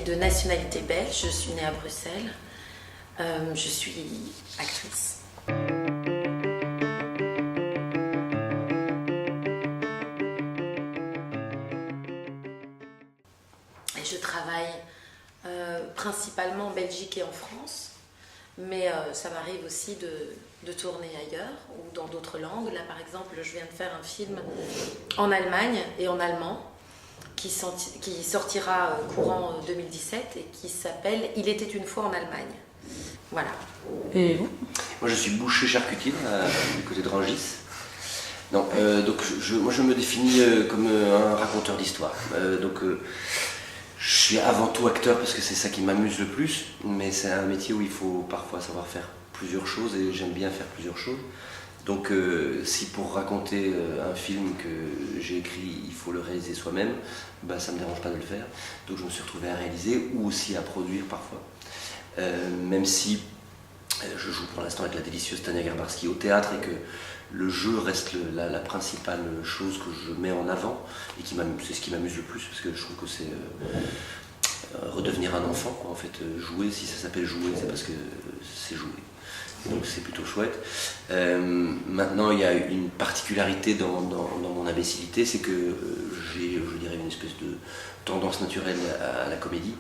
de nationalité belge, je suis née à Bruxelles. Je suis actrice. Et je travaille principalement en Belgique et en France, mais ça m'arrive aussi de tourner ailleurs ou dans d'autres langues. Là, par exemple, je viens de faire un film en Allemagne et en allemand qui sortira courant 2017 et qui s'appelle « Il était une fois en Allemagne ». Voilà. Et vous? Moi, je suis boucher charcutier du côté de Rungis. Donc, moi, je me définis comme un raconteur d'histoire. Je suis avant tout acteur parce que c'est ça qui m'amuse le plus, mais c'est un métier où il faut parfois savoir faire plusieurs choses et j'aime bien faire plusieurs choses. Donc si pour raconter un film que j'ai écrit, il faut le réaliser soi-même, bah, ça ne me dérange pas de le faire. Donc je me suis retrouvé à réaliser ou aussi à produire parfois. Même si je joue pour l'instant avec la délicieuse Tania Garbarski au théâtre et que le jeu reste la principale chose que je mets en avant et c'est ce qui m'amuse le plus parce que je trouve que c'est redevenir un enfant, quoi. En fait, jouer, si ça s'appelle jouer, c'est parce que c'est jouer. Donc c'est plutôt chouette. Maintenant, il y a une particularité dans mon imbécilité, c'est que j'ai, je dirais, une espèce de tendance naturelle à la comédie.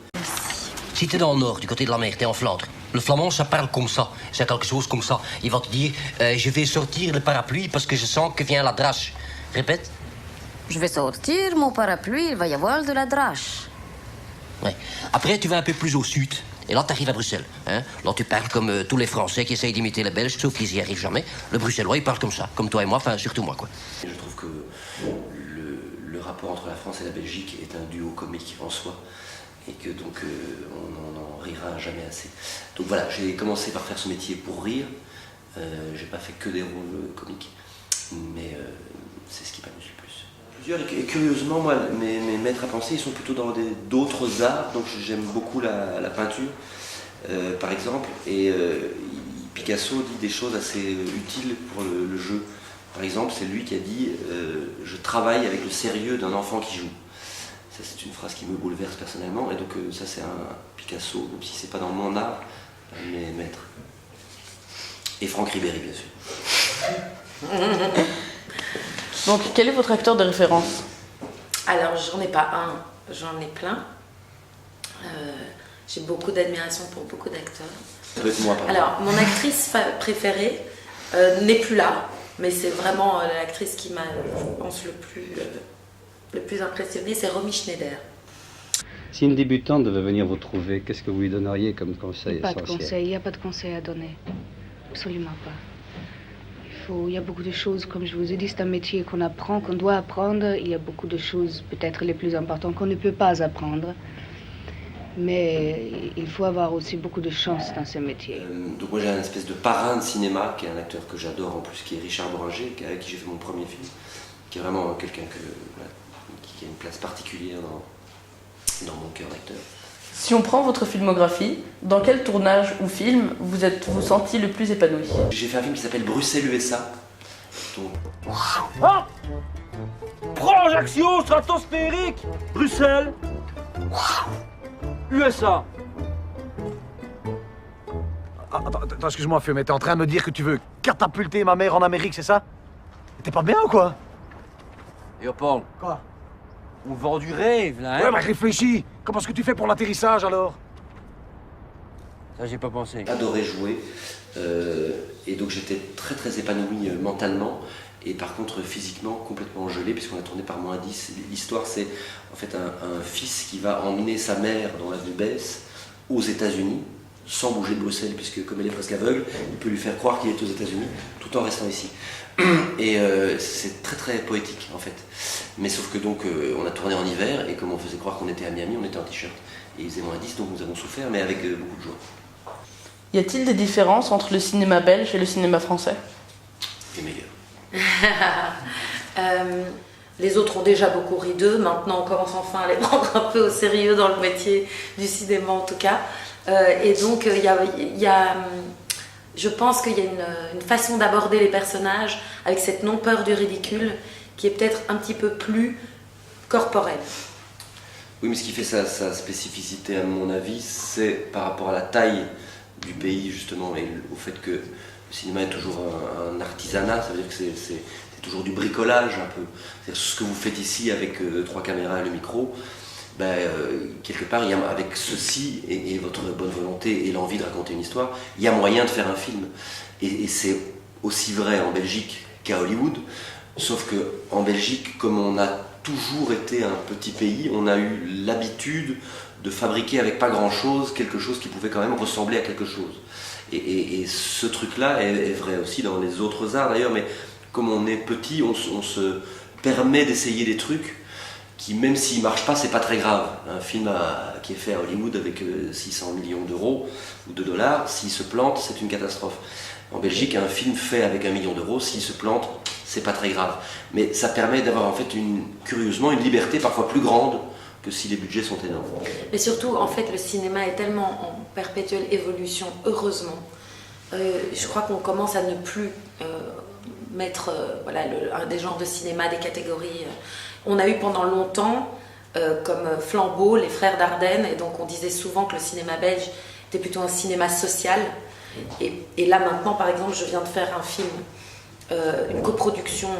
Si t'es dans le nord, du côté de la mer, t'es en Flandre, le flamand, ça parle comme ça. C'est quelque chose comme ça. Il va te dire, je vais sortir le parapluie parce que je sens que vient la drache. Répète. Je vais sortir mon parapluie, il va y avoir de la drache. Ouais. Après, tu vas un peu plus au sud. Et là, tu arrives à Bruxelles. Hein? Là, tu parles comme tous les Français qui essayent d'imiter les Belges, sauf qu'ils n'y arrivent jamais. Le Bruxellois, il parle comme ça, comme toi et moi, enfin, surtout moi, quoi. Et je trouve que le rapport entre la France et la Belgique est un duo comique en soi. Et que donc, on n'en rira jamais assez. Donc voilà, j'ai commencé par faire ce métier pour rire. J'ai pas fait que des rôles comiques. Mais c'est ce qui m'amuse le plus. Et curieusement, moi, mes maîtres à penser, ils sont plutôt dans d'autres arts, donc j'aime beaucoup la peinture, par exemple, et Picasso dit des choses assez utiles pour le jeu. Par exemple, c'est lui qui a dit « Je travaille avec le sérieux d'un enfant qui joue ». Ça, c'est une phrase qui me bouleverse personnellement, et donc ça, c'est un Picasso, même si c'est pas dans mon art, un de mes maîtres. Et Franck Ribéry, bien sûr. Donc, quel est votre acteur de référence? Alors, j'en ai pas un, j'en ai plein. J'ai beaucoup d'admiration pour beaucoup d'acteurs. Ça doit être moi, pardon. Alors, mon actrice préférée n'est plus là, mais c'est vraiment l'actrice qui m'a, je pense, le plus impressionnée, c'est Romy Schneider. Si une débutante devait venir vous trouver, qu'est-ce que vous lui donneriez comme conseil Pas de essentiel? conseil, il n'y a pas de conseil à donner. Absolument pas. Il y a beaucoup de choses, comme je vous ai dit, c'est un métier qu'on apprend, qu'on doit apprendre. Il y a beaucoup de choses, peut-être les plus importantes, qu'on ne peut pas apprendre. Mais il faut avoir aussi beaucoup de chance dans ce métier. Donc moi j'ai un espèce de parrain de cinéma, qui est un acteur que j'adore en plus, qui est Richard Boranger, avec qui j'ai fait mon premier film, qui est vraiment quelqu'un qui a une place particulière dans mon cœur d'acteur. Si on prend votre filmographie, dans quel tournage ou film vous senti le plus épanoui? J'ai fait un film qui s'appelle Bruxelles USA. Donc... Ah, projection stratosphérique, Bruxelles, USA. Attends, excuse-moi, Feu, mais t'es en train de me dire que tu veux catapulter ma mère en Amérique, c'est ça? T'es pas bien ou quoi? Yo, Paul. Quoi? On vend du rêve, là, hein? Ouais, bah réfléchis. Comment est-ce que tu fais pour l'atterrissage, alors? Ça, j'ai pas pensé. J'adorais jouer. Et donc j'étais très très épanoui mentalement. Et par contre, physiquement, complètement gelé, puisqu'on a tourné par -10. L'histoire, c'est en fait un fils qui va emmener sa mère dans l'avenue Besse aux États-Unis, sans bouger de Bruxelles, puisque comme elle est presque aveugle, il peut lui faire croire qu'il est aux États-Unis, tout en restant ici. Et c'est très très poétique en fait. Mais sauf que donc on a tourné en hiver, et comme on faisait croire qu'on était à Miami, on était en t-shirt. Et il faisait -10, donc nous avons souffert, mais avec beaucoup de joie. Y a-t-il des différences entre le cinéma belge et le cinéma français? Les meilleurs. Les autres ont déjà beaucoup ri d'eux, maintenant on commence enfin à les prendre un peu au sérieux dans le métier du cinéma en tout cas. Et donc je pense qu'il y a une façon d'aborder les personnages avec cette non-peur du ridicule qui est peut-être un petit peu plus corporelle. Oui, mais ce qui fait sa spécificité, à mon avis, c'est par rapport à la taille du pays, justement, et au fait que le cinéma est toujours un artisanat, ça veut dire que c'est toujours du bricolage un peu. C'est-à-dire ce que vous faites ici avec 3 caméras et le micro, quelque part, avec ceci et votre bonne volonté et l'envie de raconter une histoire, il y a moyen de faire un film. Et c'est aussi vrai en Belgique qu'à Hollywood, sauf qu'en Belgique, comme on a toujours été un petit pays, on a eu l'habitude de fabriquer avec pas grand-chose, quelque chose qui pouvait quand même ressembler à quelque chose. Et ce truc-là est vrai aussi dans les autres arts d'ailleurs, mais comme on est petit, on se permet d'essayer des trucs qui, même s'ils ne marchent pas, c'est pas très grave. Un film qui est fait à Hollywood avec 600 millions d'euros ou de dollars, s'il se plante, c'est une catastrophe. En Belgique, un film fait avec 1 million d'euros, s'il se plante, c'est pas très grave. Mais ça permet d'avoir en fait curieusement une liberté parfois plus grande que si les budgets sont énormes. Mais surtout, en fait, le cinéma est tellement en perpétuelle évolution, heureusement. Je crois qu'on commence à ne plus mettre des genres de cinéma, des catégories. On a eu pendant longtemps, comme flambeau, les frères Dardenne, et donc on disait souvent que le cinéma belge était plutôt un cinéma social. Et là maintenant, par exemple, je viens de faire un film, une coproduction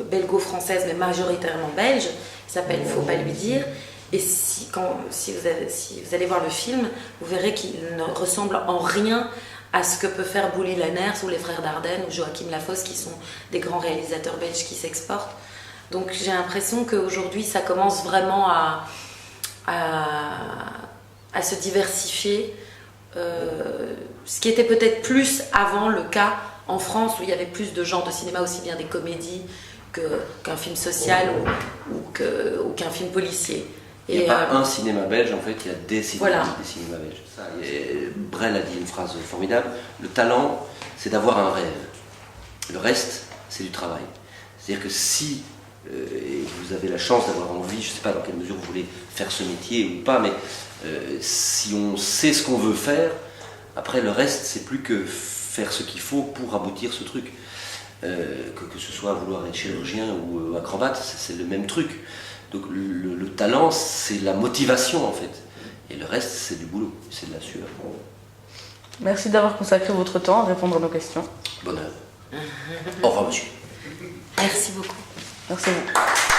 belgo-française, mais majoritairement belge, qui s'appelle « Faut pas lui dire ». Et si vous allez voir le film, vous verrez qu'il ne ressemble en rien à ce que peut faire Bouli Lanners ou les frères Dardenne ou Joachim Lafosse, qui sont des grands réalisateurs belges qui s'exportent. Donc j'ai l'impression qu'aujourd'hui, ça commence vraiment à se diversifier. Ce qui était peut-être plus avant le cas en France, où il y avait plus de genres de cinéma, aussi bien des comédies qu'un film social ou qu'un film policier. Il n'y a pas un cinéma belge, en fait, il y a des cinémas, voilà. Des cinémas belges. Brel a dit une phrase formidable, le talent, c'est d'avoir un rêve. Le reste, c'est du travail. C'est-à-dire que si vous avez la chance d'avoir envie, je ne sais pas dans quelle mesure vous voulez faire ce métier ou pas, mais si on sait ce qu'on veut faire, après le reste, c'est plus que faire ce qu'il faut pour aboutir ce truc. Que ce soit vouloir être chirurgien ou acrobate, c'est le même truc. Donc le talent, c'est la motivation en fait. Et le reste, c'est du boulot, c'est de la sueur. Merci d'avoir consacré votre temps à répondre à nos questions. Bonheur. Au revoir monsieur. Merci beaucoup. Merci à vous.